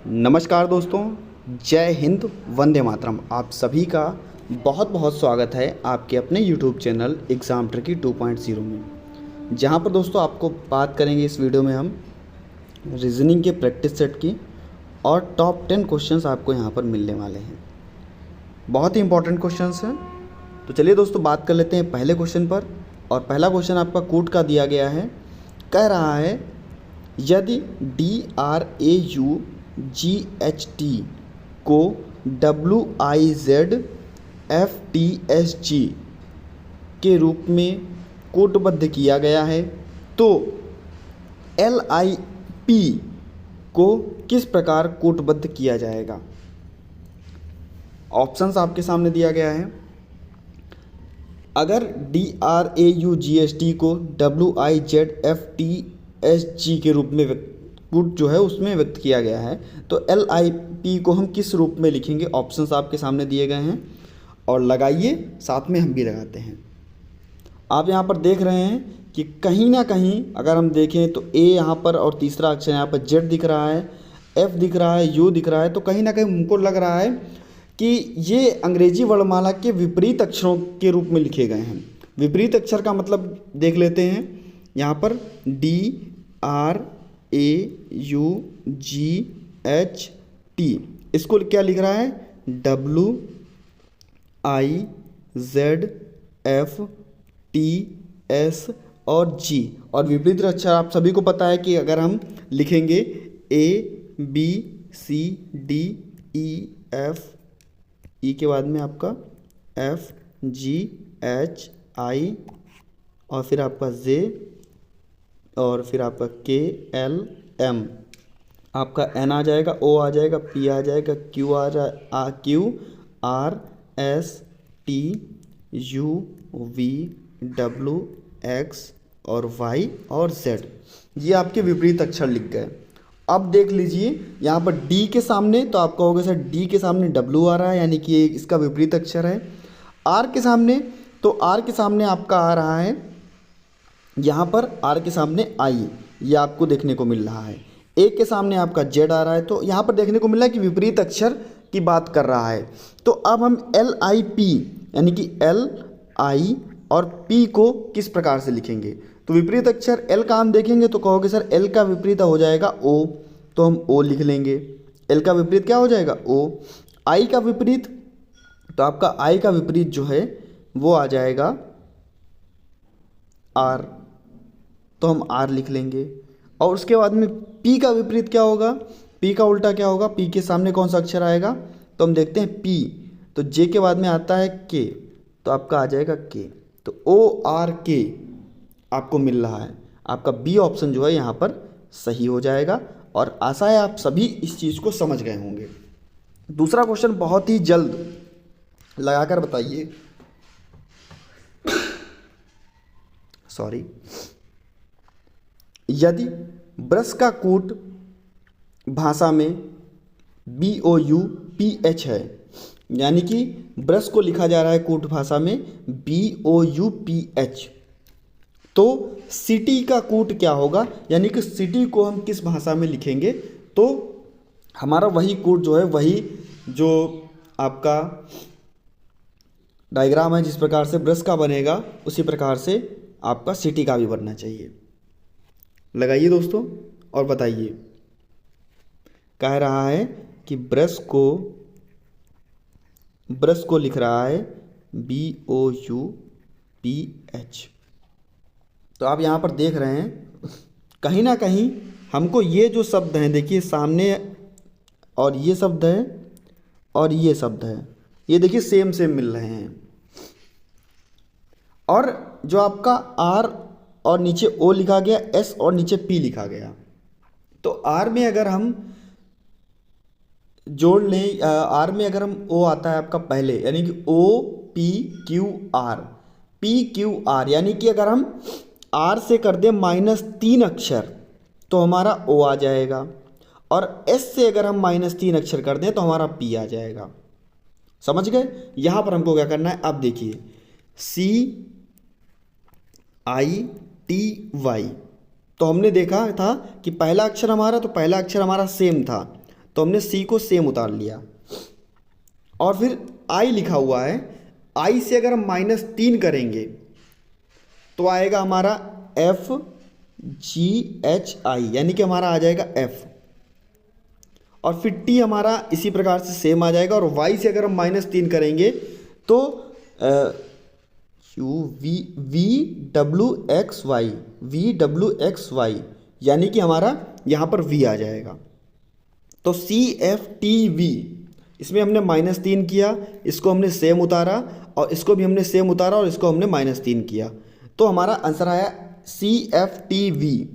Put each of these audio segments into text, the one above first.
नमस्कार दोस्तों, जय हिंद, वंदे मातरम। आप सभी का बहुत बहुत स्वागत है आपके अपने YouTube चैनल एग्ज़ाम ट्रिकी 2.0 में, जहां पर दोस्तों आपको बात करेंगे इस वीडियो में हम रीजनिंग के प्रैक्टिस सेट की और टॉप 10 क्वेश्चंस आपको यहां पर मिलने वाले हैं। बहुत ही इंपॉर्टेंट क्वेश्चंस हैं। तो चलिए दोस्तों बात कर लेते हैं पहले क्वेश्चन पर। और पहला क्वेश्चन आपका कूट का दिया गया है। कह रहा है यदि DRAUGHT को WIZFTSG के रूप में कूटबद्ध किया गया है तो LIP को किस प्रकार कूटबद्ध किया जाएगा। ऑप्शंस आपके सामने दिया गया है। अगर DRAUGHT को WIZFTSG के रूप में कूट जो है उसमें व्यक्त किया गया है तो LIP को हम किस रूप में लिखेंगे। ऑप्शंस आपके सामने दिए गए हैं और लगाइए, साथ में हम भी लगाते हैं। आप यहाँ पर देख रहे हैं कि कहीं ना कहीं अगर हम देखें तो A यहाँ पर और तीसरा अक्षर यहाँ पर Z दिख रहा है, F दिख रहा है, U दिख रहा है। तो कहीं ना कहीं हमको लग रहा है कि ये अंग्रेजी वर्णमाला के विपरीत अक्षरों के रूप में लिखे गए हैं। विपरीत अक्षर का मतलब देख लेते हैं। यहाँ पर DRAUGHT इसको क्या लिख रहा है, WIZFTS और G। और विपरीत अक्षर आप सभी को पता है कि अगर हम लिखेंगे ABCDEF, ई के बाद में आपका FGHI और फिर आपका J और फिर आपका KLM, आपका N आ जाएगा, O आ जाएगा, P आ जाएगा, QRSTUVWX और Y और Z। ये आपके विपरीत अक्षर लिख गए। अब देख लीजिए यहाँ पर D के सामने, तो आपका होगा सर D के सामने W आ रहा है, यानी कि ये इसका विपरीत अक्षर है। R के सामने, तो R के सामने आपका आ रहा है यहाँ पर R के सामने I, ये आपको देखने को मिल रहा है। A के सामने आपका Z आ रहा है, तो यहाँ पर देखने को मिल रहा है कि विपरीत अक्षर की बात कर रहा है। तो अब हम LIP यानी कि L I और P को किस प्रकार से लिखेंगे। तो विपरीत अक्षर L का हम देखेंगे तो कहोगे सर L का विपरीत हो जाएगा O, तो हम O लिख लेंगे। L का विपरीत क्या हो जाएगा, O। I का विपरीत, तो आपका I का विपरीत जो है वो आ जाएगा R, तो हम R लिख लेंगे। और उसके बाद में P का विपरीत क्या होगा, P का उल्टा क्या होगा, P के सामने कौन सा अक्षर आएगा, तो हम देखते हैं P, तो J के बाद में आता है K, तो आपका आ जाएगा K। तो ORK आपको मिल रहा है। आपका बी ऑप्शन जो है यहाँ पर सही हो जाएगा। और आशा है आप सभी इस चीज़ को समझ गए होंगे। दूसरा क्वेश्चन बहुत ही जल्द लगाकर बताइए। सॉरी। यदि ब्रश का कूट भाषा में BOUPH है, यानी कि ब्रश को लिखा जा रहा है कूट भाषा में BOUPH, तो सिटी का कूट क्या होगा, यानी कि सिटी को हम किस भाषा में लिखेंगे। तो हमारा वही कूट जो है, वही जो आपका डायग्राम है जिस प्रकार से ब्रश का बनेगा उसी प्रकार से आपका सिटी का भी बनना चाहिए। लगाइए दोस्तों और बताइए। कह रहा है कि ब्रश को लिख रहा है BOUPH। तो आप यहाँ पर देख रहे हैं कहीं ना कहीं हमको ये जो शब्द हैं, देखिए सामने, और ये शब्द है और ये शब्द है, ये देखिए सेम सेम मिल रहे हैं। और जो आपका R और नीचे O लिखा गया, S और नीचे P लिखा गया, तो R में अगर हम जोड़ लें, R में अगर हम O आता है आपका पहले, यानी कि OPQR, यानी कि अगर हम R से कर दें -3 अक्षर तो हमारा O आ जाएगा, और S से अगर हम -3 अक्षर कर दें तो हमारा P आ जाएगा। समझ गए। यहाँ पर हमको क्या करना है, अब देखिए CITY, तो हमने देखा था कि पहला अक्षर हमारा सेम था, तो हमने सी को सेम उतार लिया। और फिर आई लिखा हुआ है, आई से अगर हम -3 करेंगे तो आएगा हमारा FGHI, यानी कि हमारा आ जाएगा F। और फिर टी हमारा इसी प्रकार से सेम आ जाएगा। और वाई से अगर हम -3 करेंगे तो VWXY, यानी कि हमारा यहाँ पर V आ जाएगा। तो CFTV, इसमें हमने -3 किया, इसको हमने सेम उतारा, और इसको भी हमने सेम उतारा, और इसको हमने -3 किया, तो हमारा आंसर आया CFTV।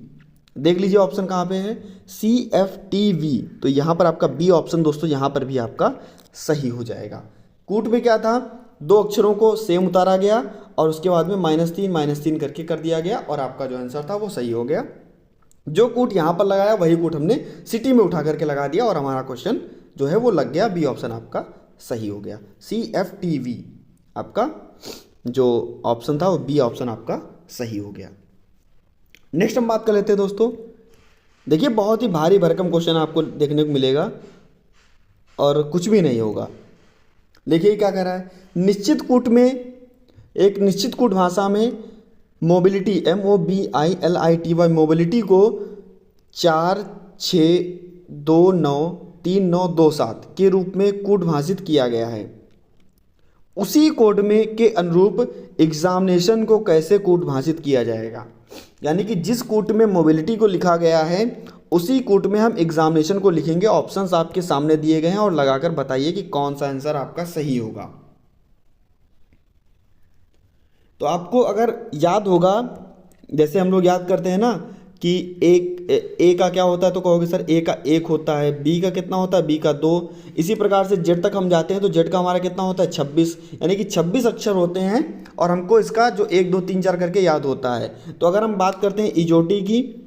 देख लीजिए ऑप्शन कहाँ पे है, CFTV। तो यहाँ पर आपका बी ऑप्शन दोस्तों यहाँ पर भी आपका सही हो जाएगा। कूट में क्या था, 2 अक्षरों को सेम उतारा गया और उसके बाद में -3 करके कर दिया गया, और आपका जो आंसर था वो सही हो गया। जो कूट यहाँ पर लगाया वही कूट हमने सिटी में उठा करके लगा दिया, और हमारा क्वेश्चन जो है वो लग गया। बी ऑप्शन आपका सही हो गया। CFTV आपका जो ऑप्शन था वो बी ऑप्शन आपका सही हो गया। नेक्स्ट हम बात कर लेते हैं दोस्तों। देखिए बहुत ही भारी भरकम क्वेश्चन आपको देखने को मिलेगा और कुछ भी नहीं होगा। देखिए क्या कह रहा है, निश्चित कूट में, एक निश्चित कूट भाषा में मोबिलिटी MOBILITY मोबिलिटी को 4, 6, 2, 9, 3, 9, 2, 7 के रूप में कूट भाषित किया गया है। उसी कोड में के अनुरूप एग्जामिनेशन को कैसे कूट भाषित किया जाएगा। यानी कि जिस कूट में मोबिलिटी को लिखा गया है उसी कूट में हम एग्जामिनेशन को लिखेंगे। ऑप्शंस आपके सामने दिए गए हैं और लगाकर बताइए कि कौन सा आंसर आपका सही होगा। तो आपको अगर याद होगा, जैसे हम लोग याद करते हैं ना कि ए का क्या होता है, तो कहोगे सर ए का 1 होता है, बी का कितना होता है, बी का 2। इसी प्रकार से जेड तक हम जाते हैं तो जेड का हमारा कितना होता है, 26, यानी कि 26 अक्षर होते हैं और हमको इसका जो 1 2 3 4 करके याद होता है। तो अगर हम बात करते हैं इजोटी की,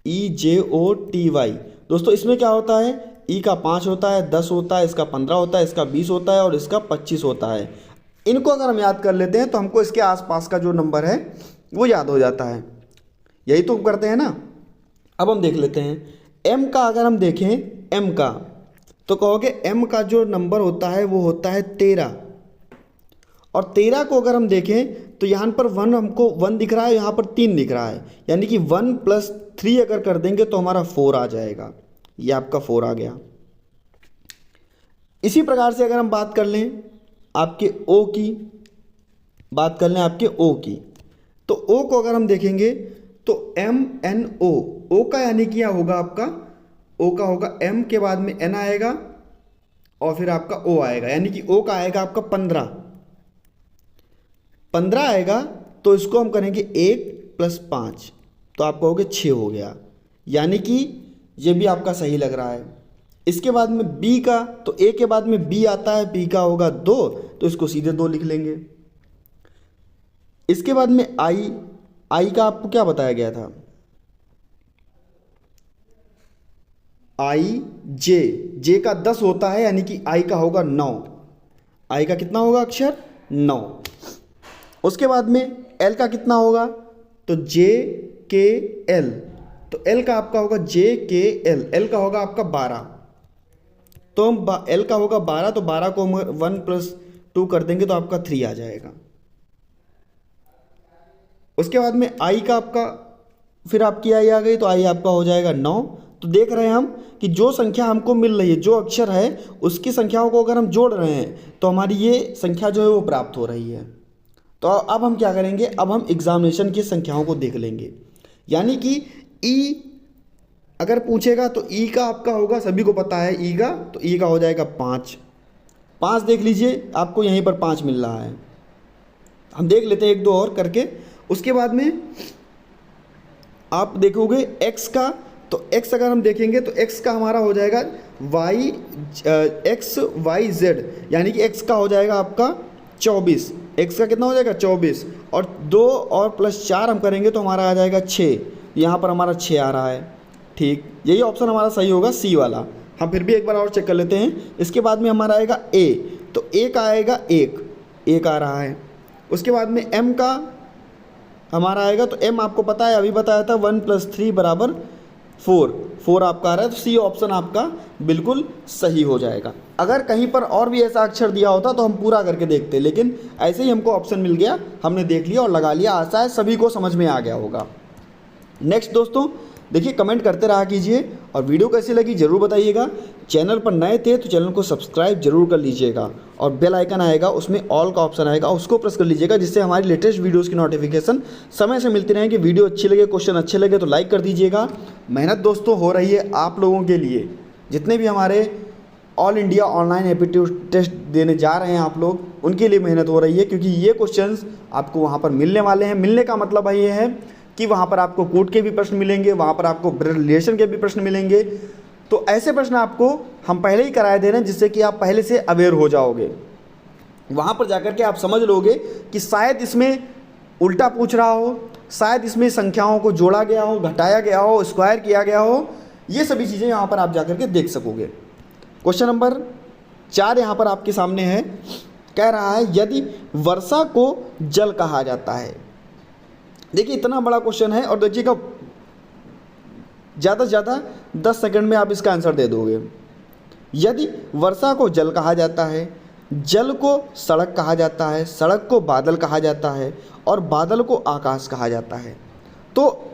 EJOTY, दोस्तों इसमें क्या होता है, ई का 5 होता है, 10 होता है, इसका 15 होता है, इसका 20 होता है और इसका 25 होता है। इनको अगर हम याद कर लेते हैं तो हमको इसके आसपास का जो नंबर है वो याद हो जाता है। यही तो करते हैं ना। अब हम देख लेते हैं m का, अगर हम देखें m का तो कहोगे m का जो नंबर होता है वो होता है 13। और 13 को अगर हम देखें तो यहाँ पर 1 हमको 1 दिख रहा है, यहाँ पर 3 दिख रहा है, यानी कि 1 + 3 अगर कर देंगे तो हमारा 4 आ जाएगा। ये आपका 4 आ गया। इसी प्रकार से अगर हम बात कर लें आपके O की, बात कर लें आपके O की, तो O को अगर हम देखेंगे तो MNO, O का यानी कि क्या होगा आपका, O का होगा M के बाद में N आएगा और फिर आपका O आएगा, यानी कि O का आएगा आपका 15 आएगा। तो इसको हम करेंगे 1 + 5 तो आप कहोगे 6 हो गया, यानी कि ये भी आपका सही लग रहा है। इसके बाद में B का, तो A के बाद में B आता है, B का होगा 2 तो इसको सीधे 2 लिख लेंगे। इसके बाद में I का आपको क्या बताया गया था, J का 10 होता है, यानी कि I का होगा 9। I का कितना होगा अक्षर, 9। उसके बाद में L का कितना होगा, तो JKL, तो L का आपका होगा JKL, L का होगा आपका 12। तो हम L का होगा 12, तो 12 को हम 1 + 2 कर देंगे तो आपका 3 आ जाएगा। उसके बाद में I का आपका, फिर आपकी I आ गई तो I आपका हो जाएगा 9। तो देख रहे हैं हम कि जो संख्या हमको मिल रही है, जो अक्षर है उसकी संख्याओं को अगर हम जोड़ रहे हैं तो हमारी ये संख्या जो है वो प्राप्त हो रही है। तो अब हम क्या करेंगे, अब हम एग्जामिनेशन की संख्याओं को देख लेंगे। यानी कि E अगर पूछेगा तो E का आपका होगा, सभी को पता है E का, तो E का हो जाएगा 5 देख लीजिए आपको यहीं पर 5 मिल रहा है। हम देख लेते हैं 1 2 और करके। उसके बाद में आप देखोगे X का, तो X अगर हम देखेंगे तो X का हमारा हो जाएगा XYZ, यानी कि X का हो जाएगा आपका 24। X का कितना हो जाएगा 24, और 2 और +4 हम करेंगे तो हमारा आ जाएगा 6। यहाँ पर हमारा 6 आ रहा है। ठीक, यही ऑप्शन हमारा सही होगा, C वाला। हम फिर भी एक बार और चेक कर लेते हैं। इसके बाद में हमारा आएगा A, तो A का आएगा 1 आ रहा है। उसके बाद में M का हमारा आएगा, तो M आपको पता है, अभी बताया था 1 + 3 = फोर आपका आ रहा है, तो सी ऑप्शन आपका बिल्कुल सही हो जाएगा। अगर कहीं पर और भी ऐसा अक्षर दिया होता तो हम पूरा करके देखते, लेकिन ऐसे ही हमको ऑप्शन मिल गया, हमने देख लिया और लगा लिया। आशा है सभी को समझ में आ गया होगा। नेक्स्ट दोस्तों देखिए, कमेंट करते रहा कीजिए और वीडियो कैसी लगी ज़रूर बताइएगा। चैनल पर नए थे तो चैनल को सब्सक्राइब जरूर कर लीजिएगा और बेल आइकन आएगा, उसमें ऑल का ऑप्शन आएगा, उसको प्रेस कर लीजिएगा, जिससे हमारी लेटेस्ट वीडियोस की नोटिफिकेशन समय से मिलती रहेगी। वीडियो अच्छी लगे, क्वेश्चन अच्छे लगे तो लाइक कर दीजिएगा। मेहनत दोस्तों हो रही है आप लोगों के लिए, जितने भी हमारे all India online aptitude test देने जा रहे हैं आप लोग, उनके लिए मेहनत हो रही है, क्योंकि ये क्वेश्चंस आपको वहाँ पर मिलने वाले हैं। मिलने का मतलब ये है कि वहाँ पर आपको कोड के भी प्रश्न मिलेंगे, वहाँ पर आपको रिलेशन के भी प्रश्न मिलेंगे। तो ऐसे प्रश्न आपको हम पहले ही कराए दे रहे हैं, जिससे कि आप पहले से अवेयर हो जाओगे। वहाँ पर जाकर के आप समझ लोगे कि शायद इसमें उल्टा पूछ रहा हो, शायद इसमें संख्याओं को जोड़ा गया हो, घटाया गया हो, स्क्वायर किया गया हो। ये सभी चीज़ें यहाँ पर आप जाकर के देख सकोगे। क्वेश्चन नंबर 4 यहाँ पर आपके सामने है। कह रहा है यदि वर्षा को जल कहा जाता है। देखिए इतना बड़ा क्वेश्चन है और देखिएगा ज़्यादा से ज़्यादा 10 सेकंड में आप इसका आंसर दे दोगे। यदि वर्षा को जल कहा जाता है, जल को सड़क कहा जाता है, सड़क को बादल कहा जाता है और बादल को आकाश कहा जाता है, तो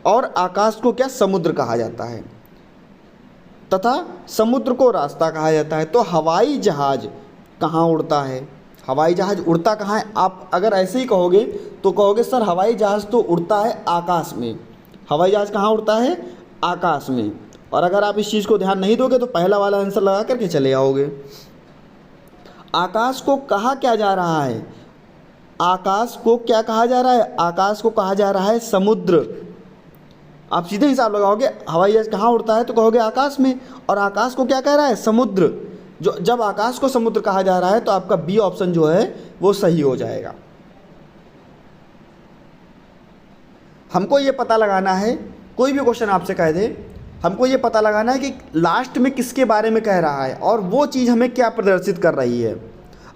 और आकाश को क्या समुद्र कहा जाता है, तथा समुद्र को रास्ता कहा जाता है, तो हवाई जहाज़ कहाँ उड़ता है? हवाई जहाज़ उड़ता कहाँ है? आप अगर ऐसे ही कहोगे तो कहोगे सर हवाई जहाज़ तो उड़ता है आकाश में। हवाई जहाज़ कहाँ उड़ता है? आकाश में। और अगर आप इस चीज़ को ध्यान नहीं दोगे तो पहला वाला आंसर लगा करके चले आओगे। आकाश को कहा क्या जा रहा है? आकाश को क्या कहा जा रहा है? आकाश को कहा जा रहा है समुद्र। आप सीधे हिसाब लगाओगे, हवाई जहाज़ कहाँ उड़ता है तो कहोगे आकाश में, और आकाश को क्या कह रहा है? समुद्र। जो जब आकाश को समुद्र कहा जा रहा है तो आपका बी ऑप्शन जो है वो सही हो जाएगा। हमको ये पता लगाना है, कोई भी क्वेश्चन आपसे कह दे, हमको ये पता लगाना है कि लास्ट में किसके बारे में कह रहा है और वो चीज़ हमें क्या प्रदर्शित कर रही है।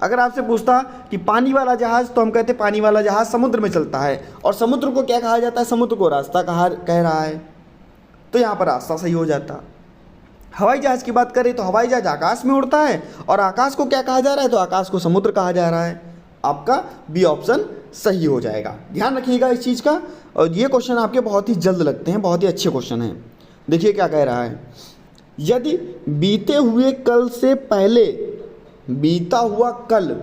अगर आपसे पूछता कि पानी वाला जहाज़, तो हम कहते पानी वाला जहाज़ समुद्र में चलता है, और समुद्र को क्या कहा जाता है? समुद्र को रास्ता कह रहा है, तो यहाँ पर रास्ता सही हो जाता। हवाई जहाज़ की बात करें तो हवाई जहाज़ आकाश में उड़ता है, और आकाश को क्या कहा जा रहा है? तो आकाश को समुद्र कहा जा रहा है। आपका बी ऑप्शन सही हो जाएगा। ध्यान रखिएगा इस चीज़ का, और ये क्वेश्चन आपके बहुत ही जल्द लगते हैं, बहुत ही अच्छे क्वेश्चन हैं। देखिए क्या कह रहा है, यदि बीते हुए कल से पहले, बीता हुआ कल,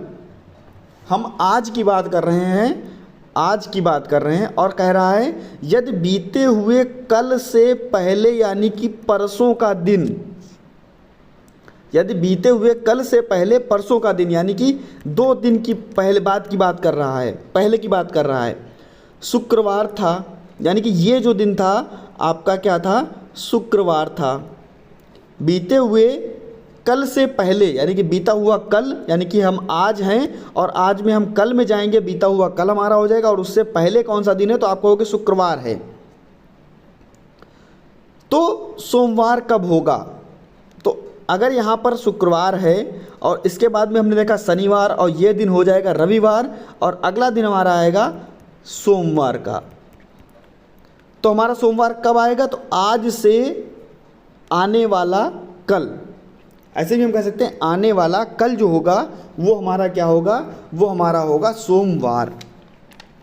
हम आज की बात कर रहे हैं, आज की बात कर रहे हैं, और कह रहा है यदि बीते हुए कल से पहले यानी कि परसों का दिन, यदि बीते हुए कल से पहले परसों का दिन यानी कि 2 दिन की पहले बात की बात कर रहा है, पहले की बात कर रहा है। शुक्रवार था, यानी कि ये जो दिन था आपका क्या था? शुक्रवार था। बीते हुए कल से पहले यानी कि बीता हुआ कल, यानी कि हम आज हैं और आज में हम कल में जाएंगे, बीता हुआ कल हमारा हो जाएगा, और उससे पहले कौन सा दिन है? तो आप कहोगे शुक्रवार है। तो सोमवार कब होगा? तो अगर यहाँ पर शुक्रवार है और इसके बाद में हमने देखा शनिवार, और ये दिन हो जाएगा रविवार, और अगला दिन हमारा आएगा सोमवार का, तो हमारा सोमवार कब आएगा? तो आज से आने वाला कल। ऐसे भी हम कह सकते हैं आने वाला कल जो होगा वो हमारा क्या होगा? वो हमारा होगा सोमवार।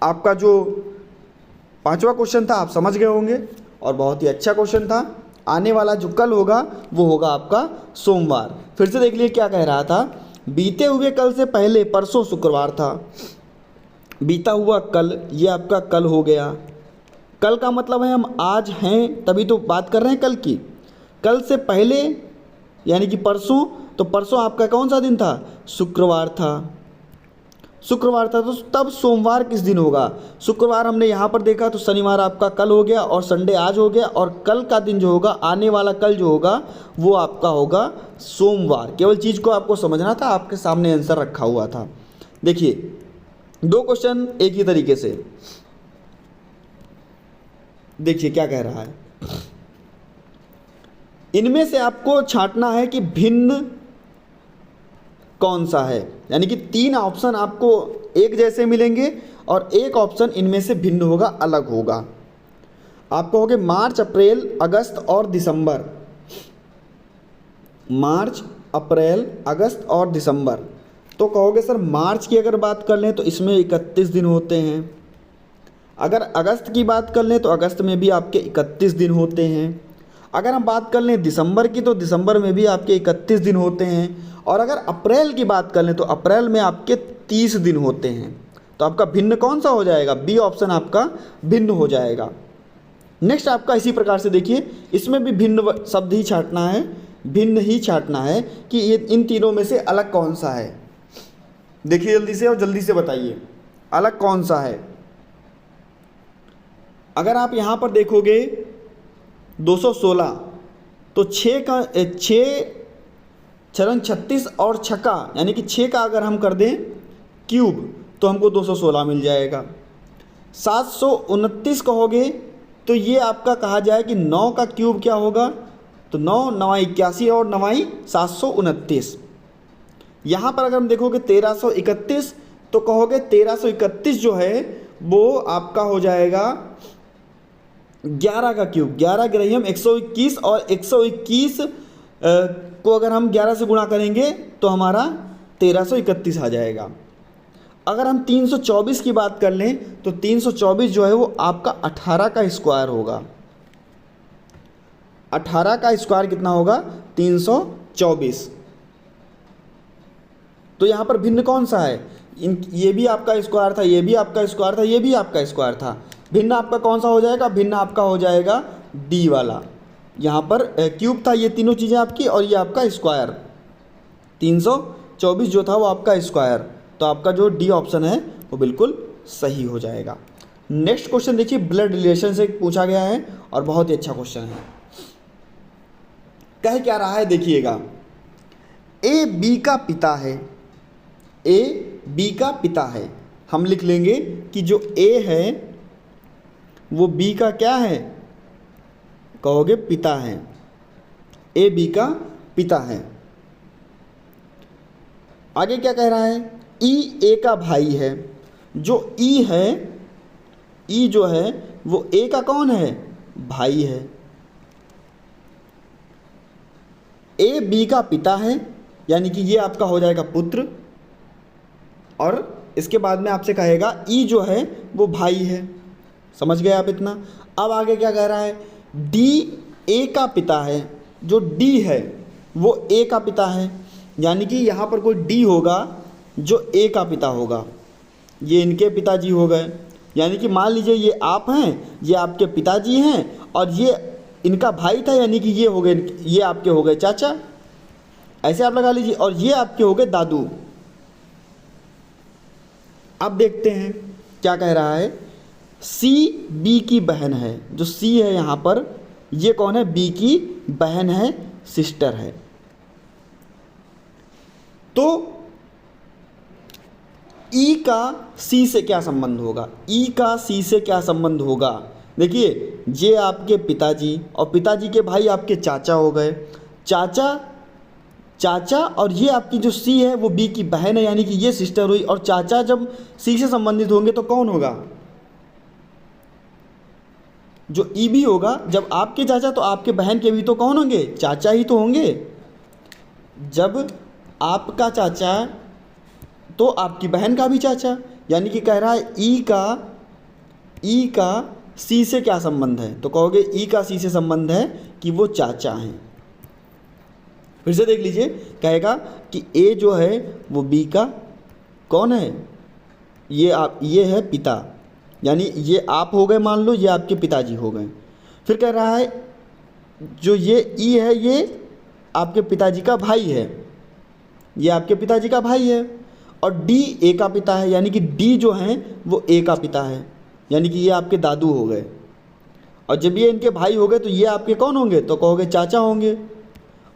आपका जो 5वां क्वेश्चन था आप समझ गए होंगे, और बहुत ही अच्छा क्वेश्चन था। आने वाला जो कल होगा वो होगा आपका सोमवार। फिर से देख लिए क्या कह रहा था, बीते हुए कल से पहले परसों शुक्रवार था, बीता हुआ कल ये आपका कल हो गया। कल का मतलब है हम आज हैं, तभी तो बात कर रहे हैं कल की। कल से पहले यानी कि परसों, तो परसों आपका कौन सा दिन था? शुक्रवार था। शुक्रवार था, तो तब सोमवार किस दिन होगा? शुक्रवार हमने यहाँ पर देखा तो शनिवार आपका कल हो गया, और संडे आज हो गया, और कल का दिन जो होगा, आने वाला कल जो होगा वो आपका होगा सोमवार। केवल चीज़ को आपको समझना था, आपके सामने आंसर रखा हुआ था। देखिए 2 क्वेश्चन एक ही तरीके से। देखिए क्या कह रहा है, इनमें से आपको छांटना है कि भिन्न कौन सा है, यानी कि 3 ऑप्शन आपको एक जैसे मिलेंगे और एक ऑप्शन इनमें से भिन्न होगा, अलग होगा। आप कहोगे मार्च, अप्रैल, अगस्त और दिसंबर। मार्च, अप्रैल, अगस्त और दिसंबर। तो कहोगे सर मार्च की अगर बात कर लें तो इसमें 31 दिन होते हैं। अगर अगस्त की बात कर लें तो अगस्त में भी आपके 31 दिन होते हैं। अगर हम बात कर लें दिसंबर की तो दिसंबर में भी आपके 31 दिन होते हैं। और अगर अप्रैल की बात कर लें तो अप्रैल में आपके 30 दिन होते हैं। तो आपका भिन्न कौन सा हो जाएगा? बी ऑप्शन आपका भिन्न हो जाएगा। नेक्स्ट आपका इसी प्रकार से देखिए, इसमें भी भिन्न शब्द ही छांटना है, भिन्न ही छांटना है कि ये इन तीनों में से अलग कौन सा है। देखिए जल्दी से और जल्दी से बताइए अलग कौन सा है। अगर आप यहाँ पर देखोगे 216 तो 6 चरण 36 और छक्का यानी कि 6 का अगर हम कर दें क्यूब तो हमको 216 मिल जाएगा। 729 कहोगे तो ये आपका कहा जाए कि 9 का क्यूब क्या होगा, तो 9 9 81 और 9 729। यहाँ पर अगर हम देखोगे 1331 तो कहोगे 1331 जो है वो आपका हो जाएगा 11 का क्यूब। 11 ग्रही हम 121 और 121 को अगर हम 11 से गुणा करेंगे तो हमारा 1331 आ जाएगा। अगर हम 324 की बात कर लें तो 324 जो है वो आपका 18 का स्क्वायर होगा। 18 का स्क्वायर कितना होगा? 324। तो यहाँ पर भिन्न कौन सा है? ये भी आपका स्क्वायर था, ये भी आपका स्क्वायर था, ये भी आपका स्क्वायर था। भिन्न आपका कौन सा हो जाएगा? भिन्न आपका हो जाएगा डी वाला। यहाँ पर क्यूब था, ये तीनों चीज़ें आपकी, और ये आपका स्क्वायर 324 जो था वो आपका स्क्वायर। तो आपका जो डी ऑप्शन है वो बिल्कुल सही हो जाएगा। नेक्स्ट क्वेश्चन देखिए, ब्लड रिलेशन से पूछा गया है और बहुत ही अच्छा क्वेश्चन है। कह क्या रहा है देखिएगा, ए बी का पिता है, ए बी का पिता है। हम लिख लेंगे कि जो ए है वो बी का क्या है? कहोगे पिता है, ए बी का पिता है। आगे क्या कह रहा है? ई ए का भाई है। जो ई है, ई जो है वो ए का कौन है? भाई है। ए बी का पिता है यानी कि ये आपका हो जाएगा पुत्र, और इसके बाद में आपसे कहेगा ई जो है वो भाई है। समझ गए आप इतना? अब आगे क्या कह रहा है? डी ए का पिता है। जो डी है वो ए का पिता है, यानी कि यहाँ पर कोई डी होगा जो ए का पिता होगा। ये इनके पिताजी हो गए, यानी कि मान लीजिए ये आप हैं, ये आपके पिताजी हैं, और ये इनका भाई था, यानी कि ये हो गए, ये आपके हो गए चाचा, ऐसे आप लगा लीजिए, और ये आपके हो गए दादू। अब देखते हैं क्या कह रहा है। सी बी की बहन है। जो सी है यहाँ पर ये कौन है? बी की बहन है, सिस्टर है। तो ई का सी से क्या संबंध होगा? ई का सी से क्या संबंध होगा? देखिए ये आपके पिताजी, और पिताजी के भाई आपके चाचा हो गए। चाचा और ये आपकी जो सी है वो बी की बहन है, यानी कि ये सिस्टर हुई। और चाचा जब सी से संबंधित होंगे तो कौन होगा? जो ई भी होगा। जब आपके चाचा तो आपके बहन के भी तो कौन होंगे? चाचा ही तो होंगे। जब आपका चाचा तो आपकी बहन का भी चाचा, यानी कि कह रहा है ई का सी से क्या संबंध है? तो कहोगे ई का सी से संबंध है कि वो चाचा हैं। फिर से देख लीजिए, कहेगा कि ए जो है वो बी का कौन है? ये है पिता, यानी ये आप हो गए, मान लो ये आपके पिताजी हो गए। फिर कह रहा है जो ये ई है ये आपके पिताजी का भाई है, ये आपके पिताजी का भाई है। और डी ए का पिता है, यानी कि डी जो हैं वो ए का पिता है, यानी कि ये आपके दादू हो गए। और जब ये इनके भाई हो गए तो ये आपके कौन होंगे? तो कहोगे चाचा होंगे।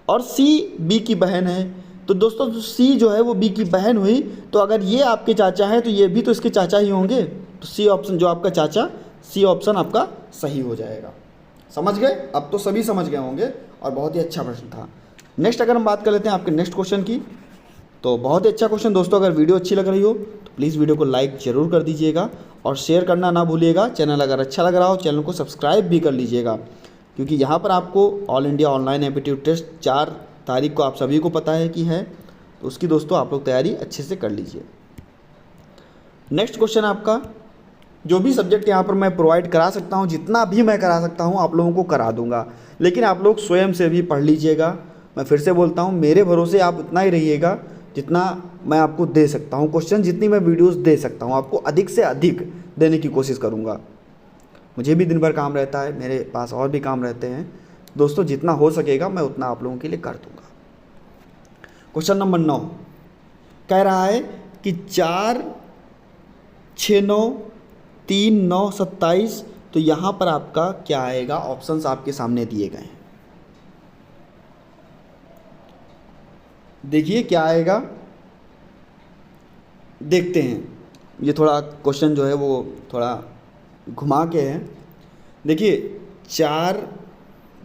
और सी बी की बहन है, तो दोस्तों सी जो है वो बी की बहन हुई, तो अगर ये आपके चाचा हैं तो ये भी तो इसके चाचा ही होंगे। तो सी ऑप्शन जो आपका चाचा, सी ऑप्शन आपका सही हो जाएगा। समझ गए? अब तो सभी समझ गए होंगे, और बहुत ही अच्छा प्रश्न था। नेक्स्ट अगर हम बात कर लेते हैं आपके नेक्स्ट क्वेश्चन की, तो बहुत ही अच्छा क्वेश्चन दोस्तों। अगर वीडियो अच्छी लग रही हो तो प्लीज़ वीडियो को लाइक ज़रूर कर दीजिएगा, और शेयर करना ना भूलिएगा। चैनल अगर अच्छा लग रहा हो चैनल को सब्सक्राइब भी कर लीजिएगा, क्योंकि यहाँ पर आपको all India online aptitude test 4 तारीख को आप सभी को पता है कि है, तो उसकी दोस्तों आप लोग तैयारी अच्छे से कर लीजिए। नेक्स्ट क्वेश्चन आपका, जो भी सब्जेक्ट यहाँ पर मैं प्रोवाइड करा सकता हूँ, जितना भी मैं करा सकता हूँ आप लोगों को करा दूंगा, लेकिन आप लोग स्वयं से भी पढ़ लीजिएगा। मैं फिर से बोलता हूँ, मेरे भरोसे आप उतना ही रहिएगा जितना मैं आपको दे सकता हूँ क्वेश्चन, जितनी मैं वीडियोस दे सकता हूँ आपको अधिक से अधिक देने की कोशिश करूँगा। मुझे भी दिन भर काम रहता है, मेरे पास और भी काम रहते हैं दोस्तों, जितना हो सकेगा मैं उतना आप लोगों के लिए कर दूँगा। क्वेश्चन नंबर 9 कह रहा है कि 4, 6, 9, 3, 9, 27, तो यहाँ पर आपका क्या आएगा? ऑप्शंस आपके सामने दिए गए हैं, देखिए क्या आएगा, देखते हैं। ये थोड़ा क्वेश्चन जो है वो थोड़ा घुमा के है। देखिए 4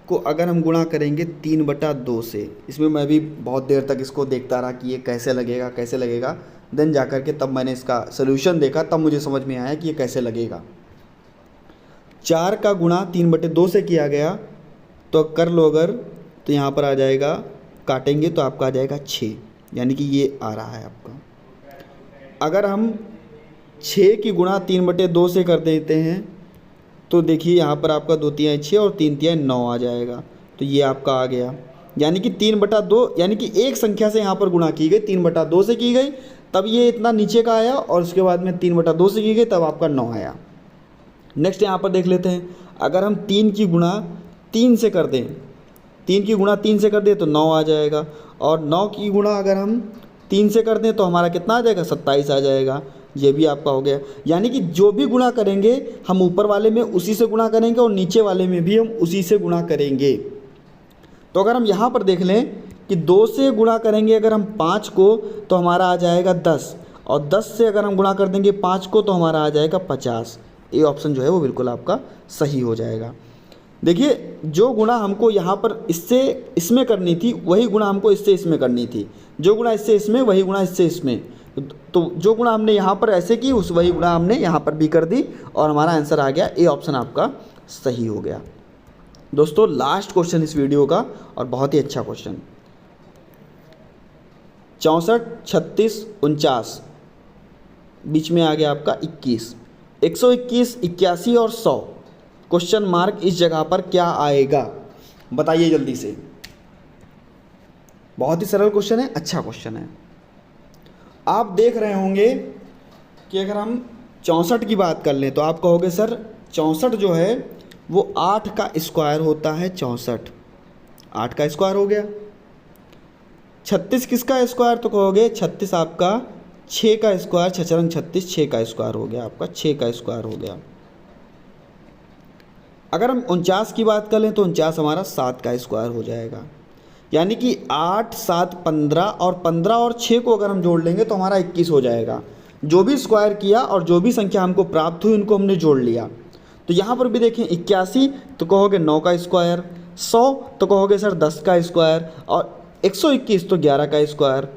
को अगर हम गुणा करेंगे 3/2 से, इसमें मैं भी बहुत देर तक इसको देखता रहा कि ये कैसे लगेगा कैसे लगेगा, देन जा कर के तब मैंने इसका सोल्यूशन देखा, तब मुझे समझ में आया कि ये कैसे लगेगा। 4 का गुणा 3/2 से किया गया, तो कर लो अगर, तो यहाँ पर आ जाएगा, काटेंगे तो आपका आ जाएगा 6, यानी कि ये आ रहा है आपका। अगर हम 6 की गुणा 3/2 से कर देते हैं तो देखिए यहाँ पर आपका 2 तिहाई 6 और 3 तिहाई 9 आ जाएगा, तो ये आपका आ गया। यानी कि 3/2, यानी कि एक संख्या से यहाँ पर गुणा की गई, 3/2 से की गई तब ये इतना नीचे का आया, और उसके बाद में 3/2 से की गई तब आपका 9 आया। नेक्स्ट यहाँ पर देख लेते हैं, अगर हम 3 की गुणा 3 से कर दें, 3 की गुणा 3 से कर दें तो 9 आ जाएगा, और 9 की गुणा अगर हम 3 से कर दें तो हमारा कितना आ जाएगा? 27 आ जाएगा। ये भी आपका हो गया। यानी कि जो भी गुणा करेंगे हम ऊपर वाले में उसी से गुणा करेंगे और नीचे वाले में भी हम उसी से गुणा करेंगे। तो अगर हम यहाँ पर देख लें कि 2 से गुणा करेंगे अगर हम 5 को तो हमारा आ जाएगा 10, और 10 से अगर हम गुणा कर देंगे 5 को तो हमारा आ जाएगा 50। ये ऑप्शन जो है वो बिल्कुल आपका सही हो जाएगा। देखिए जो गुणा हमको यहाँ पर इससे इसमें करनी थी वही गुणा हमको इससे इसमें करनी थी, जो गुणा इससे इसमें वही गुणा इससे इसमें, तो जो गुणा हमने यहाँ पर ऐसे की उस वही गुणा हमने यहाँ पर भी कर दी, और हमारा आंसर आ गया, ए ऑप्शन आपका सही हो गया। दोस्तों लास्ट क्वेश्चन इस वीडियो का, और बहुत ही अच्छा क्वेश्चन, 64, 36, 49, बीच में आ गया आपका 21, 121, 81 और 100, क्वेश्चन मार्क इस जगह पर क्या आएगा? बताइए जल्दी से। बहुत ही सरल क्वेश्चन है, अच्छा क्वेश्चन है। आप देख रहे होंगे कि अगर हम 64 की बात कर लें तो आप कहोगे सर 64 जो है वो 8 का स्क्वायर होता है, 64 8 का स्क्वायर हो गया। 36 किसका स्क्वायर? तो कहोगे 36 आपका 6 का स्क्वायर, 6 36 6 का स्क्वायर हो गया, आपका 6 का स्क्वायर हो गया। अगर हम 49 की बात कर लें तो 49 हमारा 7 का स्क्वायर हो जाएगा। यानी कि 8, 7, 15 और 15 और 6 को अगर हम जोड़ लेंगे तो हमारा 21 हो जाएगा। जो भी स्क्वायर किया और जो भी संख्या हमको प्राप्त हुई उनको हमने जोड़ लिया। तो यहाँ पर भी देखें 81 तो कहोगे 9 का स्क्वायर, 100 तो कहोगे सर 10 का स्क्वायर, और 121 तो 11 का स्क्वायर।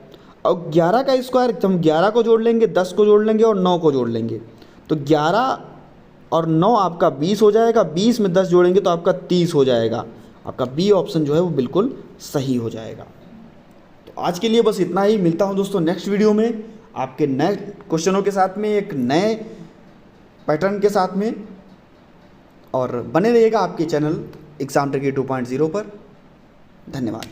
और 11 का स्क्वायर हम 11 को जोड़ लेंगे, 10 को जोड़ लेंगे और 9 को जोड़ लेंगे, तो 11 और 9 आपका 20 हो जाएगा। 20 में 10 जोड़ेंगे तो आपका 30 हो जाएगा। आपका बी ऑप्शन जो है वो बिल्कुल सही हो जाएगा। तो आज के लिए बस इतना ही। मिलता हूं दोस्तों नेक्स्ट वीडियो में आपके नए क्वेश्चनों के साथ में, एक नए पैटर्न के साथ में, और बने रहिएगा आपके चैनल एग्जाम ट्रिकी 2.0 पर। धन्यवाद।